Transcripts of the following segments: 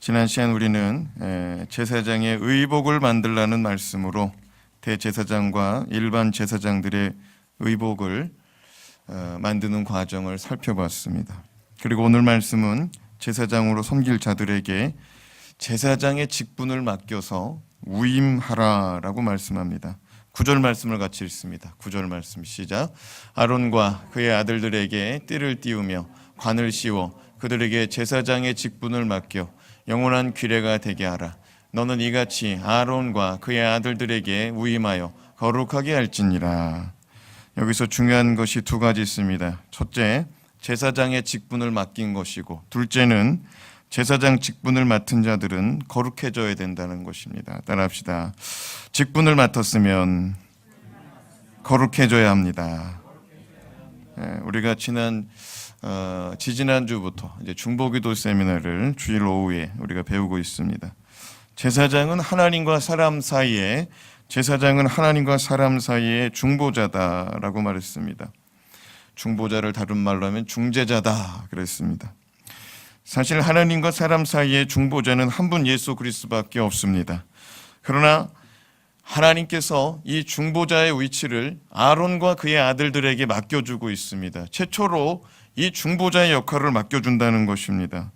지난 시간 우리는 제사장의 의복을 만들라는 말씀으로 대제사장과 일반 제사장들의 의복을 만드는 과정을 살펴봤습니다. 그리고 오늘 말씀은 제사장으로 섬길 자들에게 제사장의 직분을 맡겨서 위임하라라고 말씀합니다. 9절 말씀을 같이 읽습니다. 9절 말씀 시작. 아론과 그의 아들들에게 띠를 띄우며 관을 씌워 그들에게 제사장의 직분을 맡겨 영원한 규례가 되게 하라. 너는 이같이 아론과 그의 아들들에게 위임하여 거룩하게 할지니라. 여기서 중요한 것이 두 가지 있습니다. 첫째, 제사장의 직분을 맡긴 것이고, 둘째는 제사장 직분을 맡은 자들은 거룩해져야 된다는 것입니다. 따라합시다. 직분을 맡았으면 거룩해져야 합니다. 우리가 지지난주부터 이제 중보기도 세미나를 주일 오후에 우리가 배우고 있습니다. 제사장은 하나님과 사람 사이에 중보자다라고 말했습니다. 중보자를 다른 말로 하면 중재자다 그랬습니다. 사실 하나님과 사람 사이에 중보자는 한 분 예수 그리스도밖에 없습니다. 그러나 하나님께서 이 중보자의 위치를 아론과 그의 아들들에게 맡겨주고 있습니다. 최초로 이 중보자의 역할을 맡겨준다는 것입니다.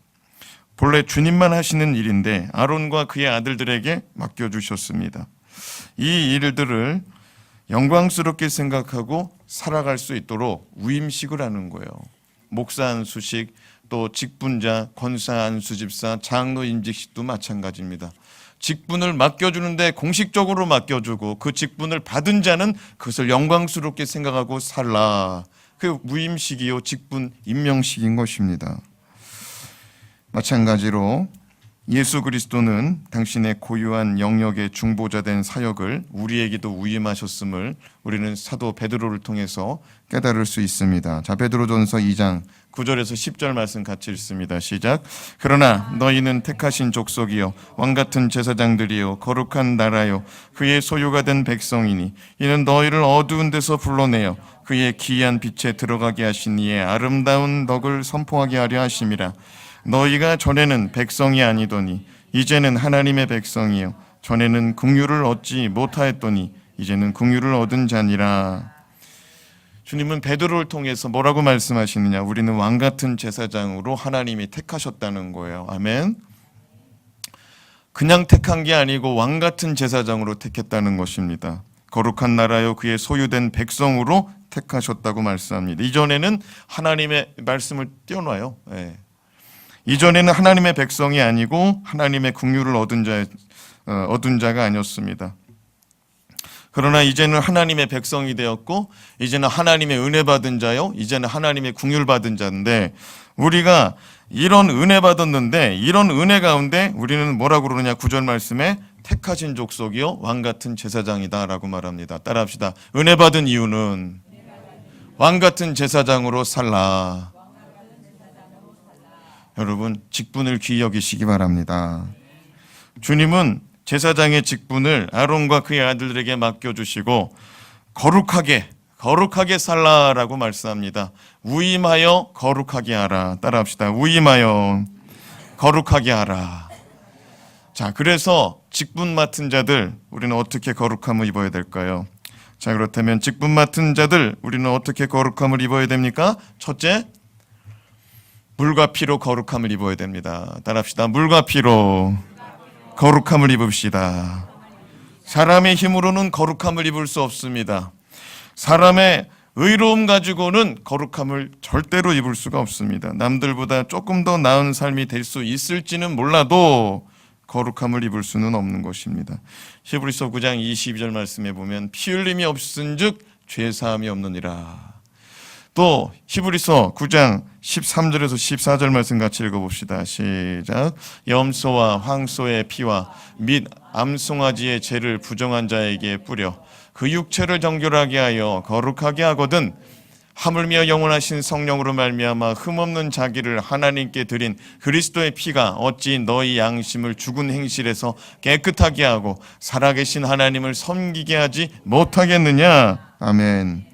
본래 주님만 하시는 일인데 아론과 그의 아들들에게 맡겨주셨습니다. 이 일들을 영광스럽게 생각하고 살아갈 수 있도록 위임식을 하는 거예요. 목사 안수식, 또 직분자, 권사 안수집사, 장로 임직식도 마찬가지입니다. 직분을 맡겨주는데 공식적으로 맡겨주고 그 직분을 받은 자는 그것을 영광스럽게 생각하고 살라. 그 위임식이요 직분 임명식인 것입니다. 마찬가지로 예수 그리스도는 당신의 고유한 영역의 중보자 된 사역을 우리에게도 위임하셨음을 우리는 사도 베드로를 통해서 깨달을 수 있습니다. 자, 베드로전서 2장 9절에서 10절 말씀 같이 읽습니다. 시작. 그러나 너희는 택하신 족속이요 왕같은 제사장들이요 거룩한 나라요 그의 소유가 된 백성이니 이는 너희를 어두운 데서 불러내어 그의 기이한 빛에 들어가게 하신 이의 아름다운 덕을 선포하게 하려 하심이라. 너희가 전에는 백성이 아니더니 이제는 하나님의 백성이요 전에는 긍휼을 얻지 못하였더니 이제는 긍휼을 얻은 자니라. 주님은 베드로를 통해서 뭐라고 말씀하시느냐? 우리는 왕같은 제사장으로 하나님이 택하셨다는 거예요. 아멘. 그냥 택한 게 아니고 왕같은 제사장으로 택했다는 것입니다. 거룩한 나라요 그의 소유된 백성으로 택하셨다고 말씀합니다. 이전에는 하나님의 말씀을 띄워놔요. 이전에는 하나님의 백성이 아니고 하나님의 긍휼을 얻은 자가 아니었습니다. 그러나 이제는 하나님의 백성이 되었고 이제는 하나님의 은혜 받은 자요 이제는 하나님의 긍휼 받은 자인데 우리가 이런 은혜 받았는데 이런 은혜 가운데 우리는 뭐라고 그러느냐? 9절 말씀에 택하신 족속이요 왕같은 제사장이다 라고 말합니다. 따라합시다. 은혜 받은 이유는 왕같은 제사장으로 살라. 여러분 직분을 귀히 여기시기 바랍니다. 주님은 제사장의 직분을 아론과 그의 아들들에게 맡겨주시고 거룩하게 살라라고 말씀합니다. 위임하여 거룩하게 하라. 따라합시다. 위임하여 거룩하게 하라. 자, 그래서 직분 맡은 자들 우리는 어떻게 거룩함을 입어야 될까요? 자, 그렇다면 직분 맡은 자들 우리는 어떻게 거룩함을 입어야 됩니까? 첫째, 물과 피로 거룩함을 입어야 됩니다. 따라합시다. 물과 피로 거룩함을 입읍시다. 사람의 힘으로는 거룩함을 입을 수 없습니다. 사람의 의로움 가지고는 거룩함을 절대로 입을 수가 없습니다. 남들보다 조금 더 나은 삶이 될 수 있을지는 몰라도 거룩함을 입을 수는 없는 것입니다. 히브리서 9장 22절 말씀에 보면 피 흘림이 없은즉 죄 사함이 없느니라. 또 히브리서 9장 13절에서 14절 말씀 같이 읽어봅시다. 시작. 염소와 황소의 피와 및 암송아지의 죄를 부정한 자에게 뿌려 그 육체를 정결하게 하여 거룩하게 하거든 하물며 영원하신 성령으로 말미암아 흠없는 자기를 하나님께 드린 그리스도의 피가 어찌 너희 양심을 죽은 행실에서 깨끗하게 하고 살아계신 하나님을 섬기게 하지 못하겠느냐. 아멘.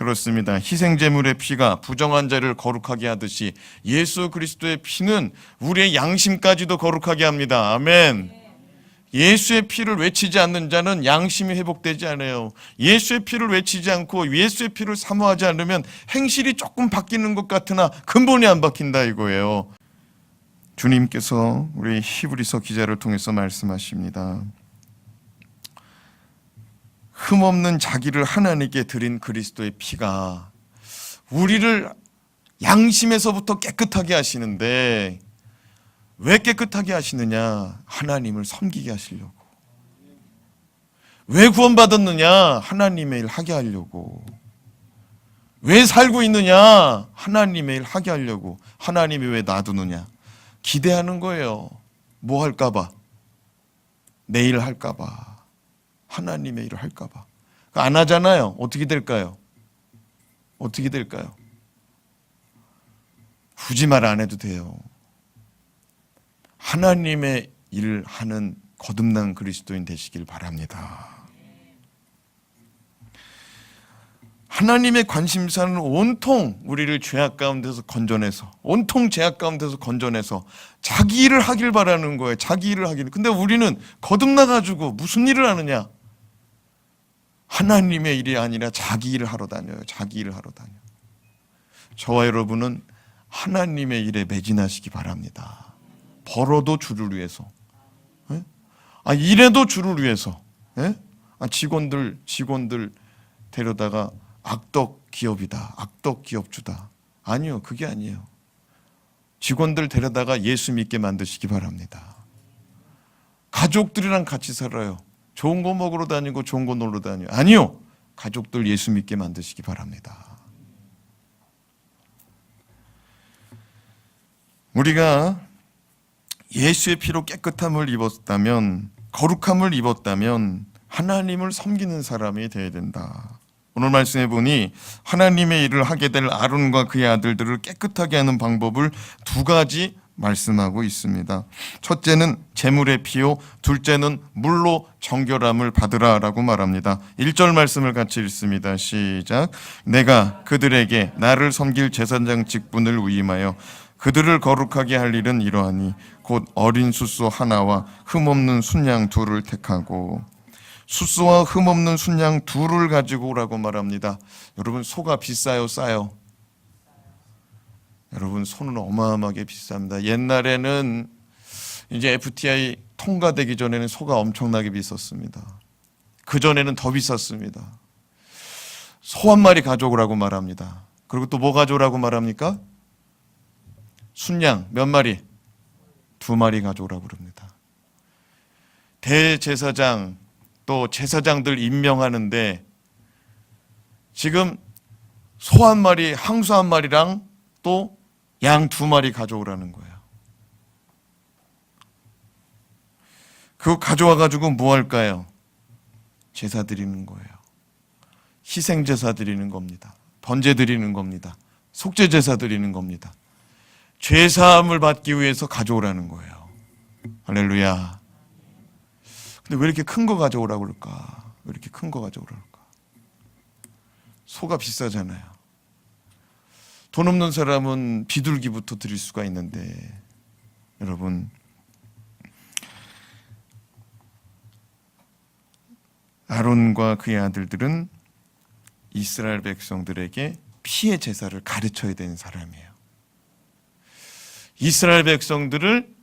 그렇습니다. 희생제물의 피가 부정한 자를 거룩하게 하듯이 예수 그리스도의 피는 우리의 양심까지도 거룩하게 합니다. 아멘. 예수의 피를 외치지 않는 자는 양심이 회복되지 않아요. 예수의 피를 외치지 않고 예수의 피를 사모하지 않으면 행실이 조금 바뀌는 것 같으나 근본이 안 바뀐다 이거예요. 주님께서 우리 히브리서 기자를 통해서 말씀하십니다. 흠없는 자기를 하나님께 드린 그리스도의 피가 우리를 양심에서부터 깨끗하게 하시는데, 왜 깨끗하게 하시느냐? 하나님을 섬기게 하시려고. 왜 구원받았느냐? 하나님의 일 하게 하려고. 왜 살고 있느냐? 하나님의 일 하게 하려고. 하나님이 왜 놔두느냐? 기대하는 거예요. 뭐 할까봐? 내일 할까봐. 하나님의 일을 할까봐. 안 하잖아요. 어떻게 될까요? 어떻게 될까요? 굳이 말 안 해도 돼요. 하나님의 일을 하는 거듭난 그리스도인 되시길 바랍니다. 하나님의 관심사는 온통 우리를 죄악 가운데서 건져내서, 온통 죄악 가운데서 건져내서 자기 일을 하길 바라는 거예요. 자기 일을 하길. 근데 우리는 거듭나가지고 무슨 일을 하느냐? 하나님의 일이 아니라 자기 일을 하러 다녀요. 자기 일을 하러 다녀요. 저와 여러분은 하나님의 일에 매진하시기 바랍니다. 벌어도 주를 위해서, 일해도 주를 위해서, 직원들 데려다가 악덕 기업이다, 악덕 기업주다. 아니요, 그게 아니에요. 직원들 데려다가 예수 믿게 만드시기 바랍니다. 가족들이랑 같이 살아요. 좋은 거 먹으러 다니고 좋은 거 놀러 다니요. 아니요, 가족들 예수 믿게 만드시기 바랍니다. 우리가 예수의 피로 깨끗함을 입었다면, 거룩함을 입었다면 하나님을 섬기는 사람이 되어야 된다. 오늘 말씀해 보니 하나님의 일을 하게 될 아론과 그의 아들들을 깨끗하게 하는 방법을 두 가지 말씀하고 있습니다. 첫째는 제물의 피요, 둘째는 물로 정결함을 받으라라고 말합니다. 1절 말씀을 같이 읽습니다. 시작. 내가 그들에게 나를 섬길 제사장 직분을 위임하여 그들을 거룩하게 할 일은 이러하니 곧 어린 숫소 하나와 흠없는 순양 둘을 택하고. 숫소와 흠없는 순양 둘을 가지고 오라고 말합니다. 여러분, 소가 비싸요, 싸요? 여러분, 소는 어마어마하게 비쌉니다. 옛날에는 이제 FTI 통과되기 전에는 소가 엄청나게 비쌌습니다. 그전에는 더 비쌌습니다. 소 한 마리 가져오라고 말합니다. 그리고 또 뭐 가져오라고 말합니까? 순양 몇 마리? 2마리 가져오라고 그럽니다. 대제사장, 또 제사장들 임명하는데 지금 소 한 마리, 항소 한 마리랑 또 양 2마리 가져오라는 거예요. 그거 가져와가지고 뭐 할까요? 제사 드리는 거예요. 희생 제사 드리는 겁니다. 번제 드리는 겁니다. 속죄 제사 드리는 겁니다. 죄사함을 받기 위해서 가져오라는 거예요. 할렐루야. 근데 왜 이렇게 큰 거 가져오라고 그럴까? 왜 이렇게 큰 거 가져오라고 그럴까? 소가 비싸잖아요. 돈 없는 사람은 비둘기부터 드릴 수가 있는데, 여러분, 아론과 그의 아들들은 이스라엘 백성들에게 피의 제사를 가르쳐야 되는 사람이에요. 이스라엘 백성들을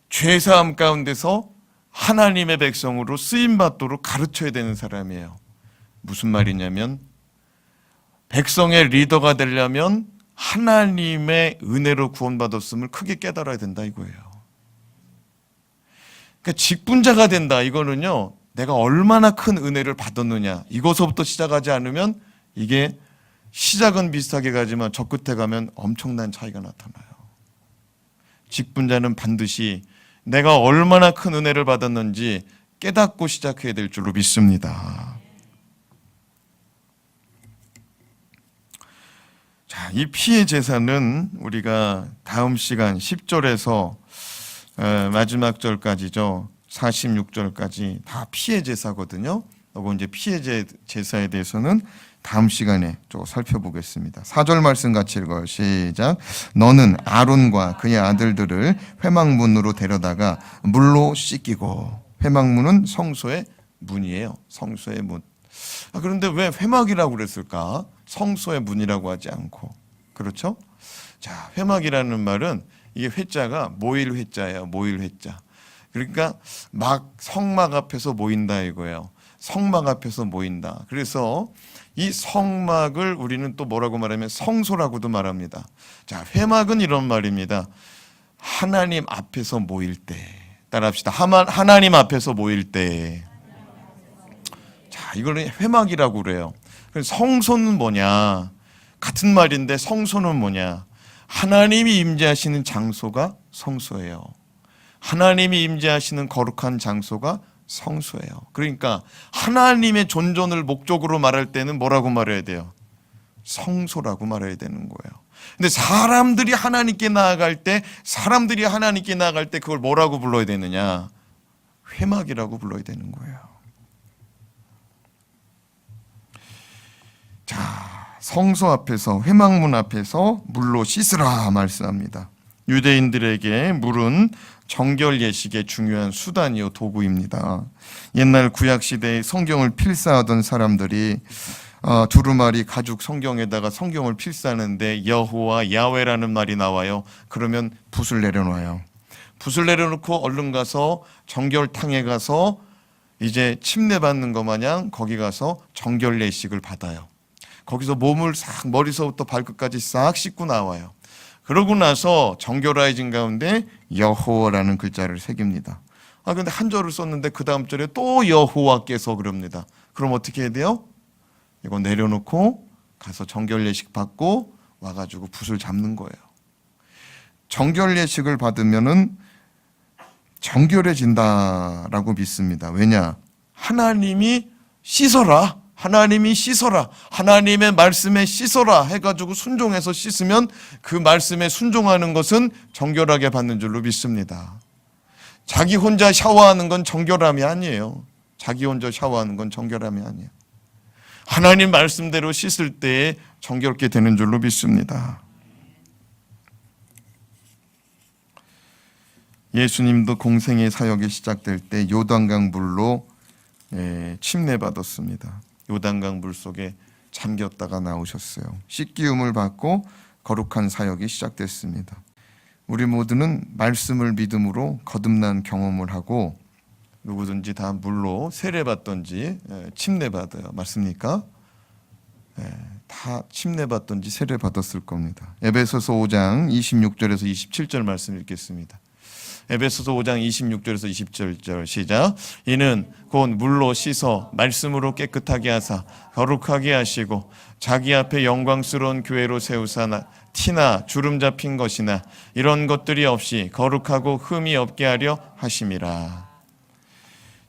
죄사함 가운데서 하나님의 백성으로 쓰임받도록 가르쳐야 되는 사람이에요. 무슨 말이냐면, 백성의 리더가 되려면 하나님의 은혜로 구원받았음을 크게 깨달아야 된다 이거예요. 그러니까 직분자가 된다 이거는요, 내가 얼마나 큰 은혜를 받았느냐 이것서부터 시작하지 않으면, 이게 시작은 비슷하게 가지만 저 끝에 가면 엄청난 차이가 나타나요. 직분자는 반드시 내가 얼마나 큰 은혜를 받았는지 깨닫고 시작해야 될 줄로 믿습니다. 자, 이 피의 제사는 우리가 다음 시간 10절에서 마지막 절까지죠. 46절까지 다 피의 제사거든요. 그리고 이제 피의 제사에 대해서는 다음 시간에 좀 살펴보겠습니다. 4절 말씀 같이 읽어요. 시작. 너는 아론과 그의 아들들을 회막문으로 데려다가 물로 씻기고. 회막문은 성소의 문이에요. 성소의 문. 그런데 왜 회막이라고 그랬을까? 성소의 문이라고 하지 않고. 그렇죠? 자, 회막이라는 말은 이게 회자가 모일 회자예요. 모일 회자. 그러니까 막 성막 앞에서 모인다 이거예요. 성막 앞에서 모인다. 그래서 이 성막을 우리는 또 뭐라고 말하면 성소라고도 말합니다. 자, 회막은 이런 말입니다. 하나님 앞에서 모일 때. 따라합시다. 하나님 앞에서 모일 때. 자, 이거는 회막이라고 그래요. 성소는 뭐냐? 같은 말인데 성소는 뭐냐? 하나님이 임재하시는 장소가 성소예요. 하나님이 임재하시는 거룩한 장소가 성소예요. 그러니까 하나님의 존존을 목적으로 말할 때는 뭐라고 말해야 돼요? 성소라고 말해야 되는 거예요. 근데 사람들이 하나님께 나아갈 때 그걸 뭐라고 불러야 되느냐? 회막이라고 불러야 되는 거예요. 자, 성소 앞에서, 회막문 앞에서 물로 씻으라 말씀합니다. 유대인들에게 물은 정결 예식의 중요한 수단이요 도구입니다. 옛날 구약 시대에 성경을 필사하던 사람들이 두루마리 가죽 성경에다가 성경을 필사하는데 여호와 야훼라는 말이 나와요. 그러면 붓을 내려놔요. 붓을 내려놓고 얼른 가서 정결탕에 가서 이제 침례 받는 것 마냥 거기 가서 정결 예식을 받아요. 거기서 몸을 싹 머리서부터 발끝까지 싹 씻고 나와요. 그러고 나서 정결해진 가운데 여호와라는 글자를 새깁니다. 근데 한 절을 썼는데 그 다음 절에 또 여호와께서 그럽니다. 그럼 어떻게 해야 돼요? 이거 내려놓고 가서 정결 예식 받고 와가지고 붓을 잡는 거예요. 정결 예식을 받으면은 정결해진다라고 믿습니다. 왜냐? 하나님이 씻어라. 하나님의 말씀에 씻어라 해가지고 순종해서 씻으면 그 말씀에 순종하는 것은 정결하게 받는 줄로 믿습니다. 자기 혼자 샤워하는 건 정결함이 아니에요. 자기 혼자 샤워하는 건 정결함이 아니에요. 하나님 말씀대로 씻을 때에 정결케 되는 줄로 믿습니다. 예수님도 공생의 사역이 시작될 때 요단강 물로 침례받았습니다. 요단강 물 속에 잠겼다가 나오셨어요. 씻기움을 받고 거룩한 사역이 시작됐습니다. 우리 모두는 말씀을 믿음으로 거듭난 경험을 하고 누구든지 다 물로 세례받던지 침례받아요. 맞습니까? 다 침례받던지 세례받았을 겁니다. 에베소서 5장 26절에서 27절 말씀 읽겠습니다. 에베소서 5장 26절에서 27절 시작. 이는 곧 물로 씻어 말씀으로 깨끗하게 하사 거룩하게 하시고 자기 앞에 영광스러운 교회로 세우사 티나 주름 잡힌 것이나 이런 것들이 없이 거룩하고 흠이 없게 하려 하심이라.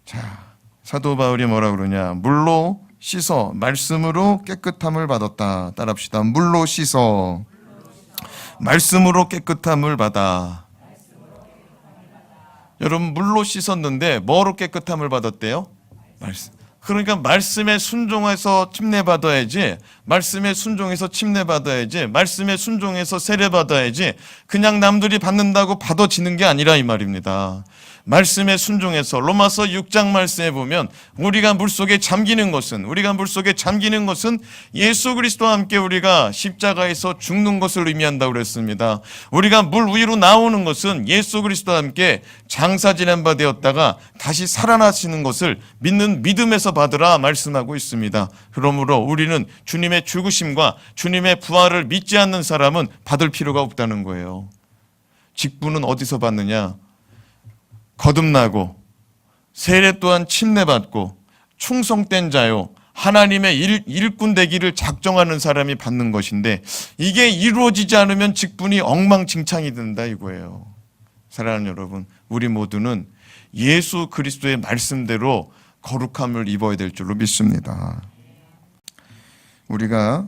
자, 사도 바울이 뭐라 그러냐? 물로 씻어 말씀으로 깨끗함을 받았다. 따라합시다. 물로 씻어 말씀으로 깨끗함을 받아. 여러분 물로 씻었는데 뭐로 깨끗함을 받았대요? 말씀. 그러니까 말씀에 순종해서 침례받아야지, 말씀에 순종해서 침례받아야지, 말씀에 순종해서 세례받아야지 그냥 남들이 받는다고 받아지는 게 아니라 이 말입니다. 말씀에 순종해서 로마서 6장 말씀에 보면 우리가 물속에 잠기는 것은 예수 그리스도와 함께 우리가 십자가에서 죽는 것을 의미한다고 그랬습니다. 우리가 물 위로 나오는 것은 예수 그리스도와 함께 장사 지낸 바 되었다가 다시 살아나시는 것을 믿는 믿음에서 받으라 말씀하고 있습니다. 그러므로 우리는 주님의 죽으심과 주님의 부활을 믿지 않는 사람은 받을 필요가 없다는 거예요. 직분은 어디서 받느냐? 거듭나고 세례 또한 침례받고 충성된 자요 하나님의 일꾼 되기를 작정하는 사람이 받는 것인데 이게 이루어지지 않으면 직분이 엉망진창이 된다 이거예요. 사랑하는 여러분, 우리 모두는 예수 그리스도의 말씀대로 거룩함을 입어야 될 줄로 믿습니다. 우리가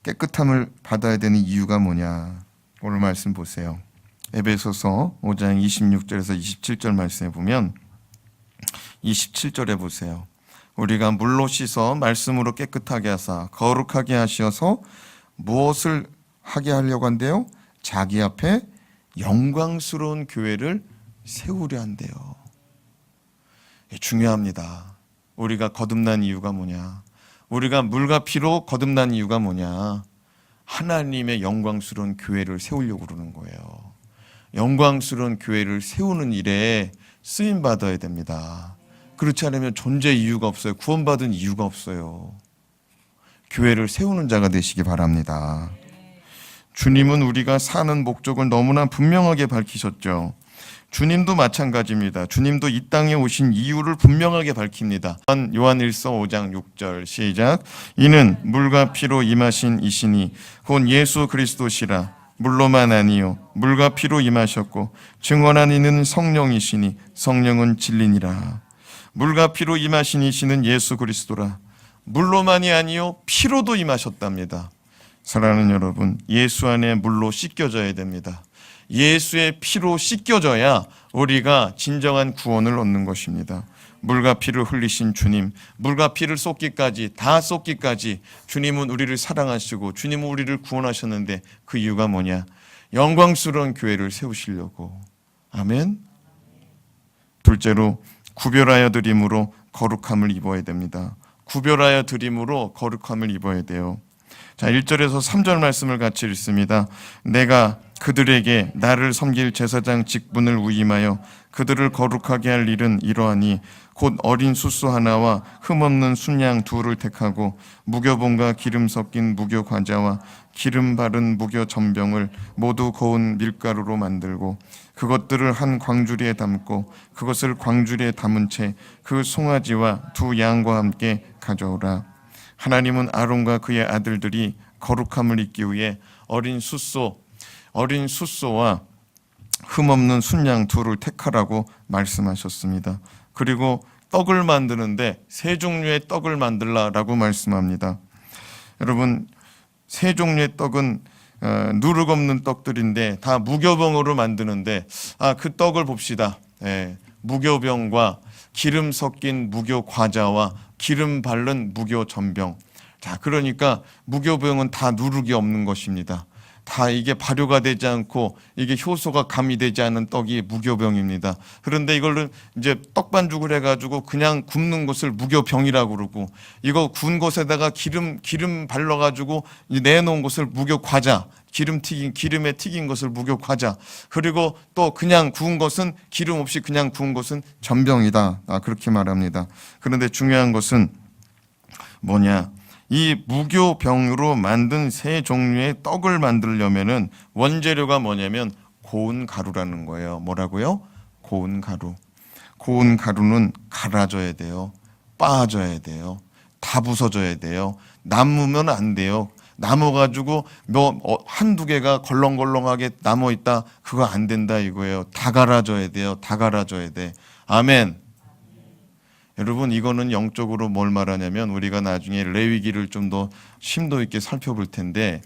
깨끗함을 받아야 되는 이유가 뭐냐? 오늘 말씀 보세요. 에베소서 5장 26절에서 27절 말씀에 보면 27절에 보세요. 우리가 물로 씻어 말씀으로 깨끗하게 하사 거룩하게 하시어서 무엇을 하게 하려고 한대요? 자기 앞에 영광스러운 교회를 세우려 한대요. 중요합니다. 우리가 거듭난 이유가 뭐냐? 우리가 물과 피로 거듭난 이유가 뭐냐? 하나님의 영광스러운 교회를 세우려고 그러는 거예요. 영광스러운 교회를 세우는 일에 쓰임 받아야 됩니다. 그렇지 않으면 존재 이유가 없어요. 구원받은 이유가 없어요. 교회를 세우는 자가 되시기 바랍니다. 주님은 우리가 사는 목적을 너무나 분명하게 밝히셨죠. 주님도 마찬가지입니다. 주님도 이 땅에 오신 이유를 분명하게 밝힙니다. 요한일서 5장 6절 시작. 이는 물과 피로 임하신 이시니 곧 예수 그리스도시라. 물로만 아니요 물과 피로 임하셨고 증언한 이는 성령이시니 성령은 진리니라. 물과 피로 임하신 이시는 예수 그리스도라. 물로만이 아니요 피로도 임하셨답니다. 사랑하는 여러분, 예수 안에 물로 씻겨져야 됩니다. 예수의 피로 씻겨져야 우리가 진정한 구원을 얻는 것입니다. 물과 피를 흘리신 주님, 물과 피를 쏟기까지 다 쏟기까지 주님은 우리를 사랑하시고 주님은 우리를 구원하셨는데 그 이유가 뭐냐? 영광스러운 교회를 세우시려고. 아멘. 둘째로 구별하여 드림으로 거룩함을 입어야 됩니다. 구별하여 드림으로 거룩함을 입어야 돼요. 자, 1절에서 3절 말씀을 같이 읽습니다. 내가 그들에게 나를 섬길 제사장 직분을 위임하여 그들을 거룩하게 할 일은 이러하니 곧 어린 숫소 하나와 흠없는 순양 둘을 택하고 무교본과 기름 섞인 무교 과자와 기름 바른 무교 전병을 모두 고운 밀가루로 만들고 그것들을 한 광주리에 담고 그것을 광주리에 담은 채 그 송아지와 두 양과 함께 가져오라. 하나님은 아론과 그의 아들들이 거룩함을 입기 위해 어린 숫소와 흠없는 순양 둘을 택하라고 말씀하셨습니다. 그리고 떡을 만드는데 세 종류의 떡을 만들라라고 말씀합니다. 여러분, 세 종류의 떡은 누룩 없는 떡들인데 다 무교병으로 만드는데 그 떡을 봅시다. 무교병과 기름 섞인 무교 과자와 기름 바른 무교 전병. 자, 그러니까 무교병은 다 누룩이 없는 것입니다. 다 이게 발효가 되지 않고 이게 효소가 가미되지 않은 떡이 무교병입니다. 그런데 이걸로 이제 떡반죽을 해가지고 그냥 굽는 것을 무교병이라고 그러고 이거 구운 것에다가 기름 발라가지고 내놓은 것을 무교과자, 기름에 튀긴 것을 무교과자, 그리고 또 그냥 구운 것은 기름 없이 그냥 구운 것은 전병이다. 그렇게 말합니다. 그런데 중요한 것은 뭐냐? 이 무교병으로 만든 세 종류의 떡을 만들려면은 원재료가 뭐냐면 고운 가루라는 거예요. 뭐라고요? 고운 가루. 고운 가루는 갈아줘야 돼요. 빻아줘야 돼요. 다 부서져야 돼요. 남으면 안 돼요. 남아가지고 한두 개가 걸렁걸렁하게 남아있다. 그거 안 된다 이거예요. 다 갈아줘야 돼요. 다 갈아줘야 돼. 아멘. 여러분, 이거는 영적으로 뭘 말하냐면 우리가 나중에 레위기를 좀 더 심도 있게 살펴볼 텐데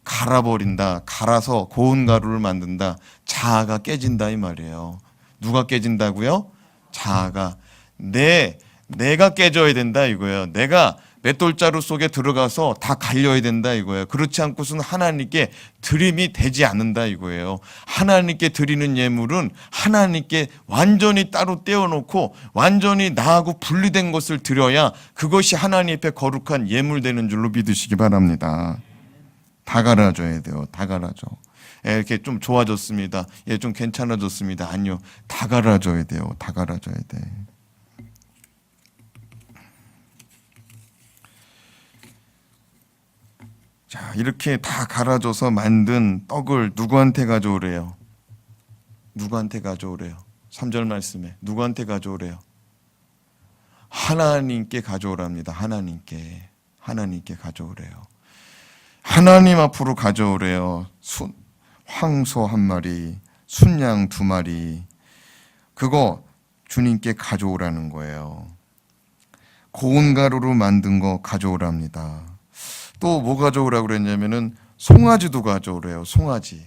갈아버린다, 갈아서 고운 가루를 만든다, 자아가 깨진다 이 말이에요. 누가 깨진다고요? 자아가. 내가 깨져야 된다 이거예요. 내가 맷돌자루 속에 들어가서 다 갈려야 된다 이거예요. 그렇지 않고서는 하나님께 드림이 되지 않는다 이거예요. 하나님께 드리는 예물은 하나님께 완전히 따로 떼어놓고 완전히 나하고 분리된 것을 드려야 그것이 하나님 앞에 거룩한 예물 되는 줄로 믿으시기 바랍니다. 다 갈아줘야 돼요. 다 갈아줘. 이렇게 좀 좋아졌습니다. 좀 괜찮아졌습니다. 아니요. 다 갈아줘야 돼요. 다 갈아줘야 돼. 자, 이렇게 다 갈아줘서 만든 떡을 누구한테 가져오래요? 누구한테 가져오래요? 3절 말씀에 누구한테 가져오래요? 하나님께 가져오랍니다. 하나님께 가져오래요. 하나님 앞으로 가져오래요. 황소 1마리, 순양 2마리. 그거 주님께 가져오라는 거예요. 고운 가루로 만든 거 가져오랍니다. 또 뭐 가져오라고 그랬냐면은 송아지도 가져오래요. 송아지.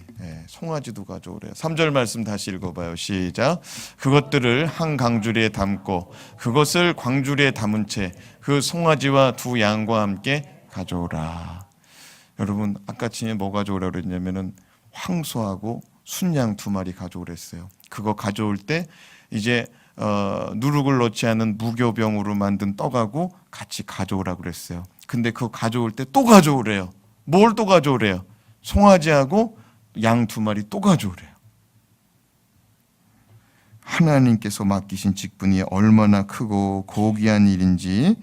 송아지도 가져오래요. 3절 말씀 다시 읽어봐요. 시작. 그것들을 한 광주리에 담고 그것을 광주리에 담은 채 그 송아지와 두 양과 함께 가져오라. 여러분, 아까 전에 뭐 가져오라고 그랬냐면은 황소하고 순양 2마리 가져오랬어요. 그거 가져올 때 이제 누룩을 넣지 않은 무교병으로 만든 떡하고 같이 가져오라고 그랬어요. 근데 그거 가져올 때 또 가져오래요. 뭘 또 가져오래요? 송아지하고 양 2마리 또 가져오래요. 하나님께서 맡기신 직분이 얼마나 크고 고귀한 일인지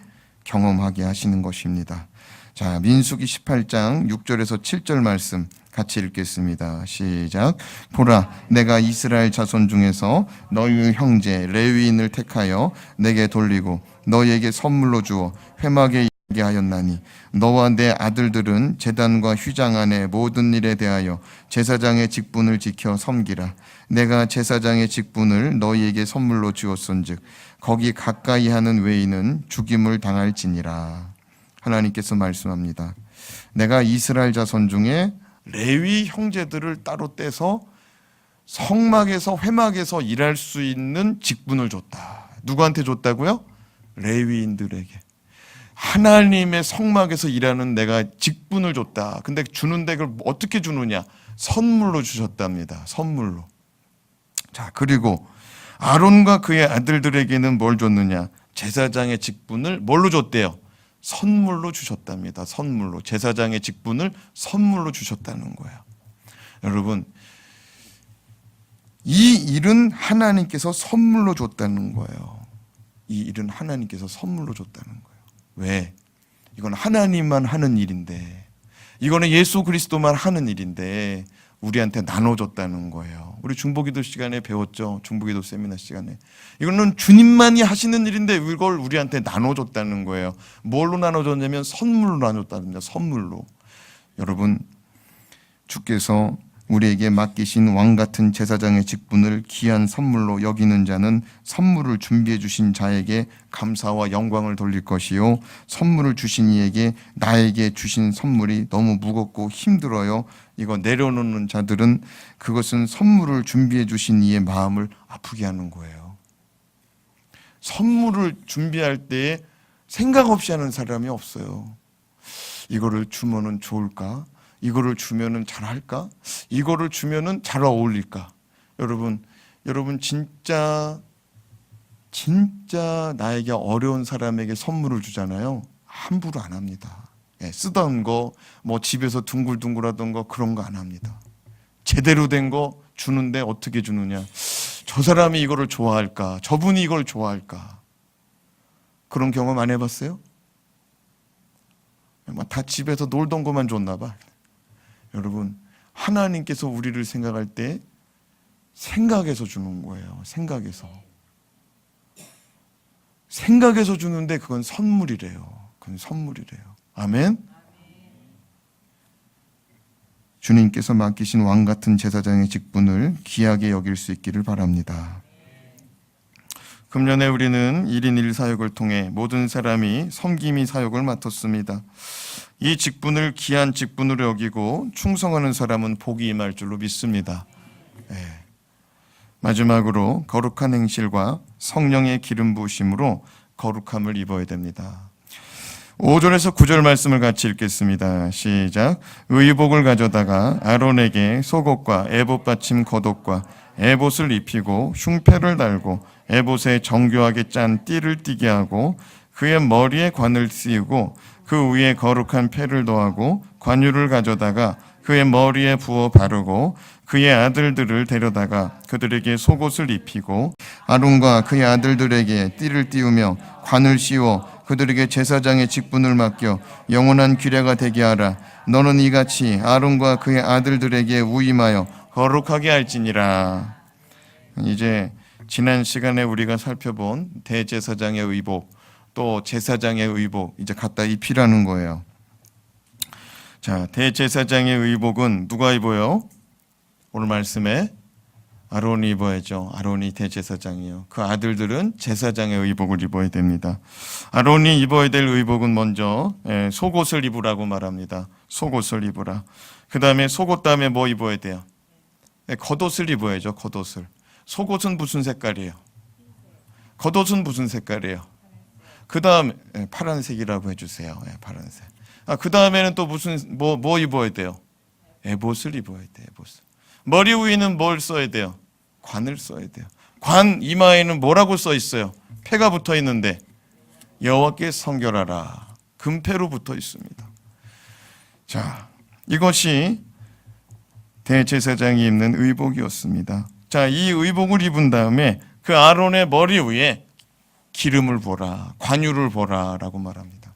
경험하게 하시는 것입니다. 자, 민수기 18장 6절에서 7절 말씀 같이 읽겠습니다. 시작. 보라, 내가 이스라엘 자손 중에서 너희 형제 레위인을 택하여 내게 돌리고 너희에게 선물로 주어 회막에 있게 하였나니 너와 내 아들들은 제단과 휘장 안의 모든 일에 대하여 제사장의 직분을 지켜 섬기라. 내가 제사장의 직분을 너희에게 선물로 주었은즉 거기 가까이 하는 외인은 죽임을 당할지니라. 하나님께서 말씀합니다. 내가 이스라엘 자손 중에 레위 형제들을 따로 떼서 성막에서 회막에서 일할 수 있는 직분을 줬다. 누구한테 줬다고요? 레위인들에게. 하나님의 성막에서 일하는 내가 직분을 줬다. 근데 주는데 그걸 어떻게 주느냐? 선물로 주셨답니다. 선물로. 자, 그리고 아론과 그의 아들들에게는 뭘 줬느냐? 제사장의 직분을 뭘로 줬대요? 선물로 주셨답니다. 선물로. 제사장의 직분을 선물로 주셨다는 거예요. 여러분, 이 일은 하나님께서 선물로 줬다는 거예요. 이 일은 하나님께서 선물로 줬다는 거예요. 왜? 이건 하나님만 하는 일인데, 이거는 예수 그리스도만 하는 일인데 우리한테 나눠줬다는 거예요. 우리 중보기도 시간에 배웠죠. 중보기도 세미나 시간에. 이거는 주님만이 하시는 일인데 이걸 우리한테 나눠줬다는 거예요. 뭘로 나눠줬냐면 선물로 나눠줬다는 거예요. 선물로. 여러분, 주께서 우리에게 맡기신 왕 같은 제사장의 직분을 귀한 선물로 여기는 자는 선물을 준비해 주신 자에게 감사와 영광을 돌릴 것이요, 선물을 주신 이에게 나에게 주신 선물이 너무 무겁고 힘들어요, 이거 내려놓는 자들은 그것은 선물을 준비해 주신 이의 마음을 아프게 하는 거예요. 선물을 준비할 때에 생각 없이 하는 사람이 없어요. 이거를 주면은 좋을까? 이거를 주면은 잘할까? 이거를 주면은 잘 어울릴까? 여러분 진짜 나에게 어려운 사람에게 선물을 주잖아요. 함부로 안 합니다. 쓰던 거, 뭐 집에서 둥글둥글하던 거 그런 거 안 합니다. 제대로 된 거 주는데 어떻게 주느냐? 저 사람이 이거를 좋아할까? 저분이 이걸 좋아할까? 그런 경험 안 해봤어요? 다 집에서 놀던 것만 줬나 봐. 여러분, 하나님께서 우리를 생각할 때 생각해서 주는 거예요. 생각해서 주는데 그건 선물이래요. 그건 선물이래요. 아멘. 주님께서 맡기신 왕 같은 제사장의 직분을 귀하게 여길 수 있기를 바랍니다. 금년에 우리는 1인 1사역을 통해 모든 사람이 섬김이 사역을 맡았습니다. 이 직분을 귀한 직분으로 여기고 충성하는 사람은 복이 임할 줄로 믿습니다. 마지막으로 거룩한 행실과 성령의 기름 부으심으로 거룩함을 입어야 됩니다. 5절에서 9절 말씀을 같이 읽겠습니다. 시작. 의복을 가져다가 아론에게 속옷과 에봇 받침 겉옷과 에봇을 입히고 흉패를 달고 에봇에 정교하게 짠 띠를 띠게 하고 그의 머리에 관을 씌우고 그 위에 거룩한 패를 더하고 관유를 가져다가 그의 머리에 부어 바르고 그의 아들들을 데려다가 그들에게 속옷을 입히고 아론과 그의 아들들에게 띠를 띄우며 관을 씌워 그들에게 제사장의 직분을 맡겨 영원한 규례가 되게 하라. 너는 이같이 아론과 그의 아들들에게 위임하여 거룩하게 할지니라. 이제 지난 시간에 우리가 살펴본 대제사장의 의복, 또 제사장의 의복 이제 갖다 입히라는 거예요. 자, 대제사장의 의복은 누가 입어요? 오늘 말씀에 아론이 입어야죠. 아론이 대제사장이에요. 그 아들들은 제사장의 의복을 입어야 됩니다. 아론이 입어야 될 의복은 먼저 속옷을 입으라고 말합니다. 속옷을 입으라. 그 다음에 속옷 다음에 뭐 입어야 돼요? 네, 겉옷을 입어야죠. 겉옷을. 속옷은 무슨 색깔이에요? 겉옷은 무슨 색깔이에요? 그 다음에 파란색이라고 해주세요. 파란색. 그 다음에는 또 무슨 뭐 입어야 돼요? 에봇을 입어야 돼요. 에봇을. 머리 위에는 뭘 써야 돼요? 관을 써야 돼요. 관 이마에는 뭐라고 써 있어요? 패가 붙어 있는데 여호와께 성결하라. 금패로 붙어 있습니다. 자, 이것이 대제사장이 입는 의복이었습니다. 자, 이 의복을 입은 다음에 그 아론의 머리 위에 기름을 보라, 관유를 보라라고 말합니다.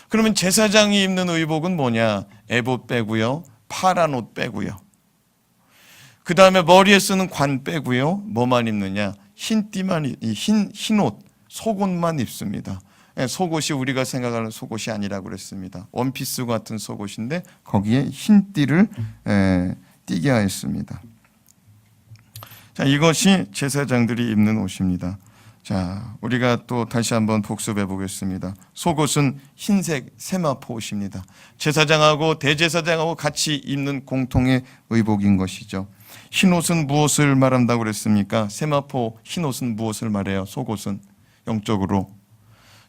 그러면 제사장이 입는 의복은 뭐냐? 에봇 빼고요, 파란 옷 빼고요. 그 다음에 머리에 쓰는 관 빼고요. 뭐만 입느냐? 흰 띠만, 흰 옷, 속옷만 입습니다. 속옷이 우리가 생각하는 속옷이 아니라고 그랬습니다. 원피스 같은 속옷인데 거기에 흰 띠를 띠게 하였습니다. 자, 이것이 제사장들이 입는 옷입니다. 자, 우리가 또 다시 한번 복습해 보겠습니다. 속옷은 흰색 세마포 옷입니다. 제사장하고 대제사장하고 같이 입는 공통의 의복인 것이죠. 흰 옷은 무엇을 말한다고 그랬습니까? 세마포 흰 옷은 무엇을 말해요? 속옷은 영적으로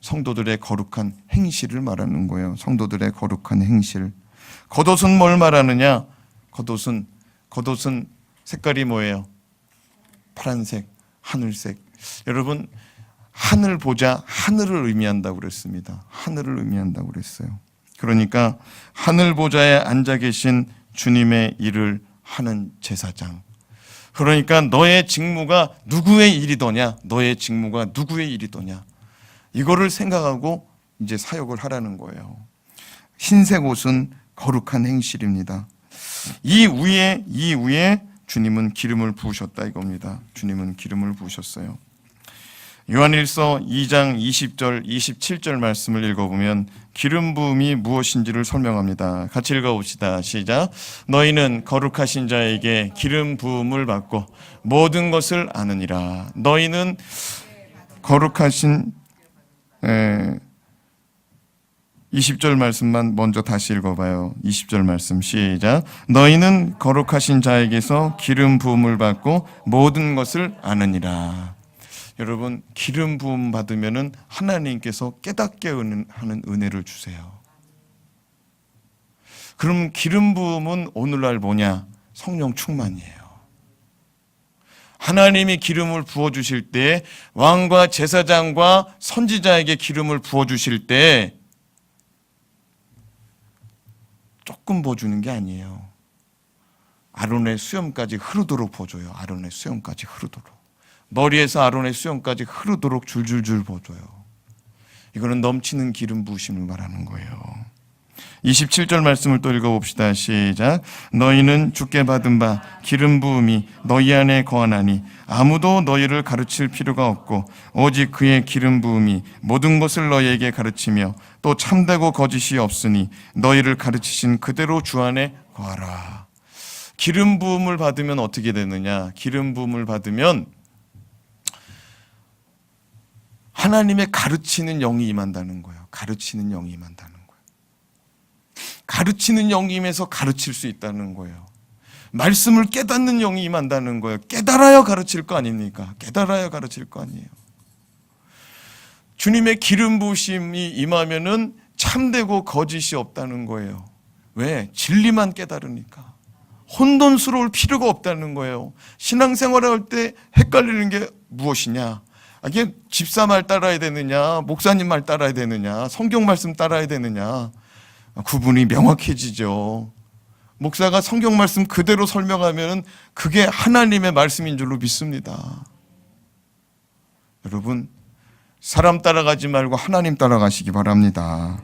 성도들의 거룩한 행실을 말하는 거예요. 성도들의 거룩한 행실. 겉옷은 뭘 말하느냐? 겉옷은 색깔이 뭐예요? 파란색, 하늘색. 여러분, 하늘 보자, 하늘을 의미한다고 그랬습니다. 하늘을 의미한다고 그랬어요. 그러니까 하늘 보좌에 앉아 계신 주님의 일을 하는 제사장. 그러니까 너의 직무가 누구의 일이더냐? 너의 직무가 누구의 일이더냐? 이거를 생각하고 이제 사역을 하라는 거예요. 흰색 옷은 거룩한 행실입니다. 이 위에 주님은 기름을 부으셨다 이겁니다. 주님은 기름을 부으셨어요. 요한일서 2장 20절 27절 말씀을 읽어보면 기름 부음이 무엇인지를 설명합니다. 같이 읽어봅시다. 시작. 너희는 거룩하신 자에게 기름 부음을 받고 모든 것을 아느니라. 너희는 거룩하신 20절 말씀만 먼저 다시 읽어봐요. 20절 말씀 시작. 너희는 거룩하신 자에게서 기름 부음을 받고 모든 것을 아느니라. 여러분, 기름 부음 받으면은 하나님께서 깨닫게 하는 은혜를 주세요. 그럼 기름 부음은 오늘날 뭐냐? 성령 충만이에요. 하나님이 기름을 부어주실 때, 왕과 제사장과 선지자에게 기름을 부어주실 때 조금 부어주는 게 아니에요. 아론의 수염까지 흐르도록 부어줘요. 아론의 수염까지 흐르도록. 머리에서 아론의 수염까지 흐르도록 줄줄줄 부어줘요. 이거는 넘치는 기름 부으심을 말하는 거예요. 27절 말씀을 또 읽어봅시다. 시작. 너희는 주께 받은 바 기름 부음이 너희 안에 거하나니 아무도 너희를 가르칠 필요가 없고 오직 그의 기름 부음이 모든 것을 너희에게 가르치며 또 참되고 거짓이 없으니 너희를 가르치신 그대로 주 안에 거하라. 기름 부음을 받으면 어떻게 되느냐? 기름 부음을 받으면 하나님의 가르치는 영이 임한다는 거예요. 가르치는 영이 임한다는 거예요. 가르치는 영이 임해서 가르칠 수 있다는 거예요. 말씀을 깨닫는 영이 임한다는 거예요. 깨달아야 가르칠 거 아닙니까? 깨달아야 가르칠 거 아니에요. 주님의 기름 부으심이 임하면은 참되고 거짓이 없다는 거예요. 왜? 진리만 깨달으니까. 혼돈스러울 필요가 없다는 거예요. 신앙생활을 할 때 헷갈리는 게 무엇이냐? 이게 집사 말 따라야 되느냐, 목사님 말 따라야 되느냐, 성경 말씀 따라야 되느냐, 구분이 명확해지죠. 목사가 성경 말씀 그대로 설명하면 그게 하나님의 말씀인 줄로 믿습니다. 여러분, 사람 따라가지 말고 하나님 따라가시기 바랍니다.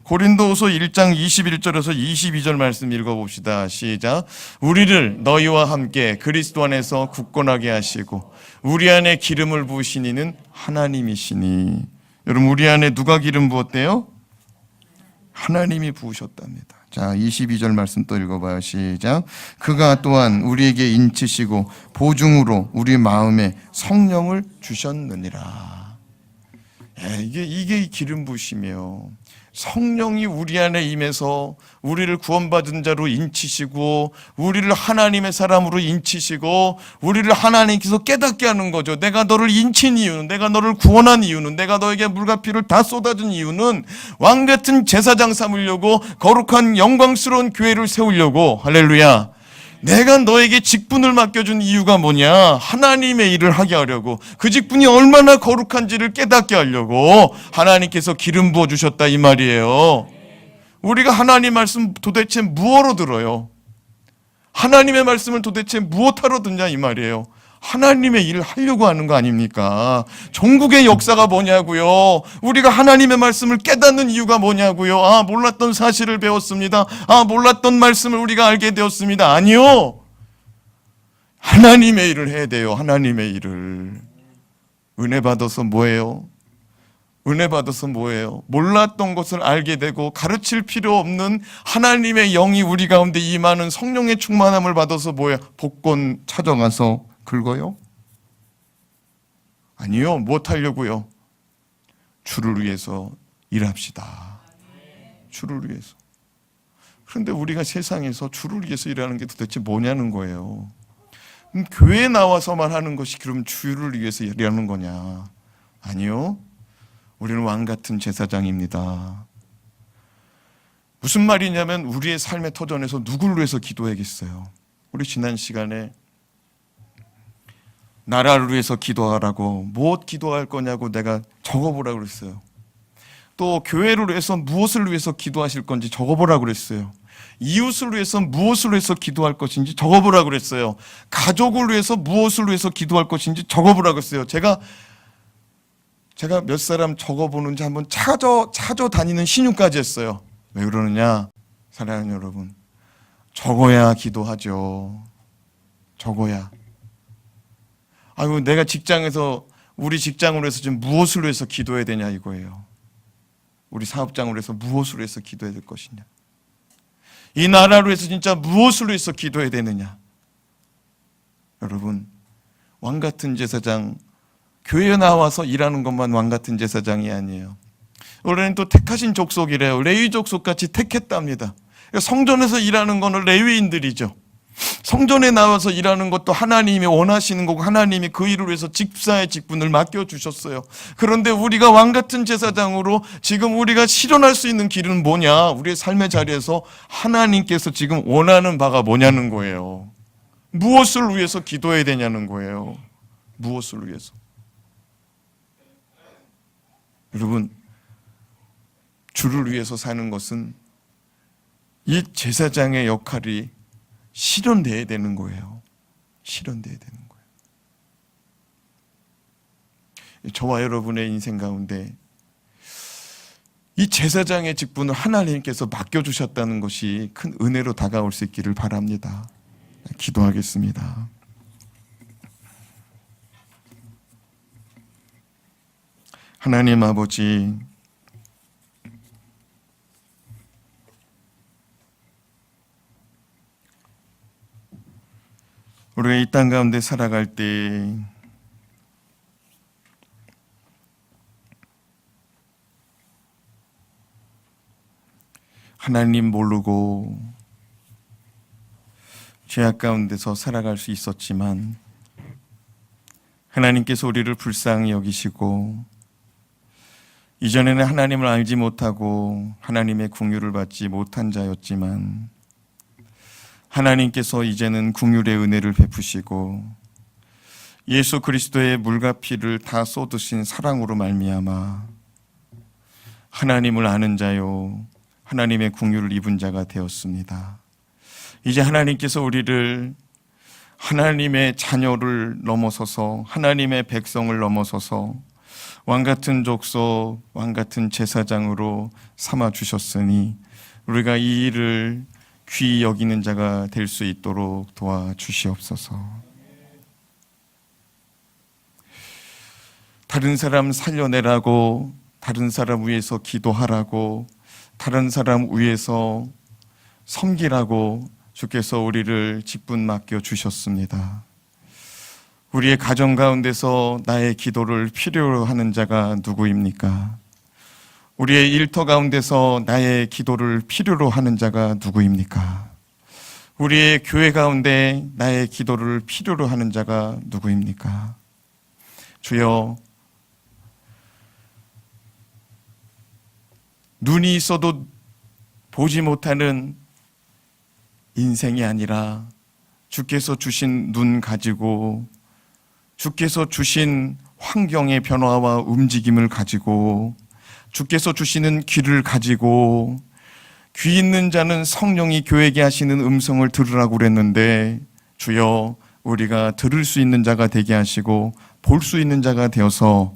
고린도후서 1장 21절에서 22절 말씀 읽어봅시다. 시작. 우리를 너희와 함께 그리스도 안에서 굳건하게 하시고 우리 안에 기름을 부으신 이는 하나님이시니. 여러분, 우리 안에 누가 기름 부었대요? 하나님이 부으셨답니다. 자, 22절 말씀 또 읽어봐요. 시작. 그가 또한 우리에게 인치시고 보증으로 우리 마음에 성령을 주셨느니라. 이게 기름 부으심이에요. 성령이 우리 안에 임해서 우리를 구원받은 자로 인치시고 우리를 하나님의 사람으로 인치시고 우리를 하나님께서 깨닫게 하는 거죠. 내가 너를 인친 이유는, 내가 너를 구원한 이유는, 내가 너에게 물과 피를 다 쏟아준 이유는 왕같은 제사장 삼으려고, 거룩한 영광스러운 교회를 세우려고. 할렐루야. 내가 너에게 직분을 맡겨준 이유가 뭐냐? 하나님의 일을 하게 하려고, 그 직분이 얼마나 거룩한지를 깨닫게 하려고 하나님께서 기름 부어주셨다 이 말이에요. 우리가 하나님 말씀 도대체 무엇으로 들어요? 하나님의 말씀을 도대체 무엇하러 듣냐 이 말이에요. 하나님의 일을 하려고 하는 거 아닙니까? 종국의 역사가 뭐냐고요? 우리가 하나님의 말씀을 깨닫는 이유가 뭐냐고요? 아, 몰랐던 사실을 배웠습니다. 아, 몰랐던 말씀을 우리가 알게 되었습니다. 아니요. 하나님의 일을 해야 돼요. 하나님의 일을. 은혜 받아서 뭐예요? 은혜 받아서 뭐예요? 몰랐던 것을 알게 되고 가르칠 필요 없는 하나님의 영이 우리 가운데 임하는 성령의 충만함을 받아서 뭐예요? 복권 찾아가서 긁어요? 아니요. 못 하려고요? 주를 위해서 일합시다. 주를 위해서. 그런데 우리가 세상에서 주를 위해서 일하는 게 도대체 뭐냐는 거예요. 교회에 나와서만 하는 것이 그럼 주를 위해서 일하는 거냐? 아니요. 우리는 왕같은 제사장입니다. 무슨 말이냐면 우리의 삶의 터전에서 누구를 위해서 기도해야겠어요? 우리 지난 시간에 나라를 위해서 기도하라고, 무엇 기도할 거냐고 내가 적어보라고 그랬어요. 또 교회를 위해서 무엇을 위해서 기도하실 건지 적어보라고 그랬어요. 이웃을 위해서 무엇을 위해서 기도할 것인지 적어보라고 그랬어요. 가족을 위해서 무엇을 위해서 기도할 것인지 적어보라고 했어요. 제가 몇 사람 적어보는지 한번 찾아다니는 신용까지 했어요. 왜 그러느냐? 사랑하는 여러분, 적어야 기도하죠. 적어야. 아이고, 내가 직장에서, 우리 직장으로 해서 지금 무엇을 위해서 기도해야 되냐 이거예요. 우리 사업장으로 해서 무엇을 위해서 기도해야 될 것이냐. 이 나라로 해서 진짜 무엇을 위해서 기도해야 되느냐. 여러분, 왕같은 제사장, 교회에 나와서 일하는 것만 왕같은 제사장이 아니에요. 원래는 또 택하신 족속이래요. 레위 족속같이 택했답니다. 성전에서 일하는 거는 레위인들이죠. 성전에 나와서 일하는 것도 하나님이 원하시는 거고 하나님이 그 일을 위해서 집사의 직분을 맡겨주셨어요. 그런데 우리가 왕같은 제사장으로 지금 우리가 실현할 수 있는 길은 뭐냐? 우리의 삶의 자리에서 하나님께서 지금 원하는 바가 뭐냐는 거예요. 무엇을 위해서 기도해야 되냐는 거예요. 무엇을 위해서. 여러분, 주를 위해서 사는 것은 이 제사장의 역할이 실현돼야 되는 거예요. 실현돼야 되는 거예요. 저와 여러분의 인생 가운데 이 제사장의 직분을 하나님께서 맡겨주셨다는 것이 큰 은혜로 다가올 수 있기를 바랍니다. 기도하겠습니다. 하나님 아버지, 우리가 이 땅 가운데 살아갈 때 하나님 모르고 죄악 가운데서 살아갈 수 있었지만 하나님께서 우리를 불쌍히 여기시고 이전에는 하나님을 알지 못하고 하나님의 긍휼을 받지 못한 자였지만 하나님께서 이제는 긍휼의 은혜를 베푸시고 예수 그리스도의 물과 피를 다 쏟으신 사랑으로 말미암아 하나님을 아는 자요 하나님의 긍휼을 입은 자가 되었습니다. 이제 하나님께서 우리를 하나님의 자녀를 넘어서서 하나님의 백성을 넘어서서 왕같은 족속, 왕같은 제사장으로 삼아 주셨으니 우리가 이 일을 귀히 여기는 자가 될 수 있도록 도와주시옵소서. 다른 사람 살려내라고, 다른 사람 위해서 기도하라고, 다른 사람 위해서 섬기라고 주께서 우리를 직분 맡겨 주셨습니다. 우리의 가정 가운데서 나의 기도를 필요로 하는 자가 누구입니까? 우리의 일터 가운데서 나의 기도를 필요로 하는 자가 누구입니까? 우리의 교회 가운데 나의 기도를 필요로 하는 자가 누구입니까? 주여, 눈이 있어도 보지 못하는 인생이 아니라 주께서 주신 눈 가지고, 주께서 주신 환경의 변화와 움직임을 가지고, 주께서 주시는 귀를 가지고, 귀 있는 자는 성령이 교회에게 하시는 음성을 들으라고 그랬는데, 주여, 우리가 들을 수 있는 자가 되게 하시고 볼 수 있는 자가 되어서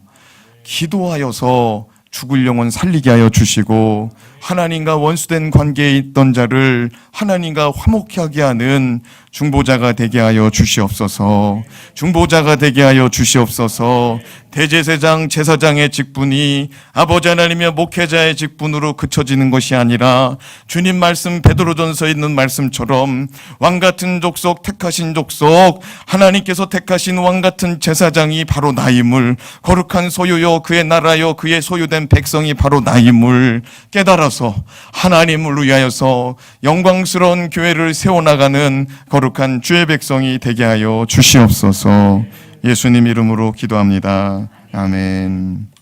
기도하여서 죽을 영혼 살리게 하여 주시고, 하나님과 원수된 관계에 있던 자를 하나님과 화목하게 하는 중보자가 되게 하여 주시옵소서. 중보자가 되게 하여 주시옵소서. 대제사장, 제사장의 직분이 아버지 하나님의 목회자의 직분으로 그쳐지는 것이 아니라 주님 말씀 베드로전서에 있는 말씀처럼 왕같은 족속, 택하신 족속, 하나님께서 택하신 왕같은 제사장이 바로 나임을, 거룩한 소유요 그의 나라요 그의 소유된 백성이 바로 나임을 깨달아서 하나님을 위하여서 영광스러운 교회를 세워나가는 거룩한 주의 백성이 되게 하여 주시옵소서. 예수님 이름으로 기도합니다. 아멘.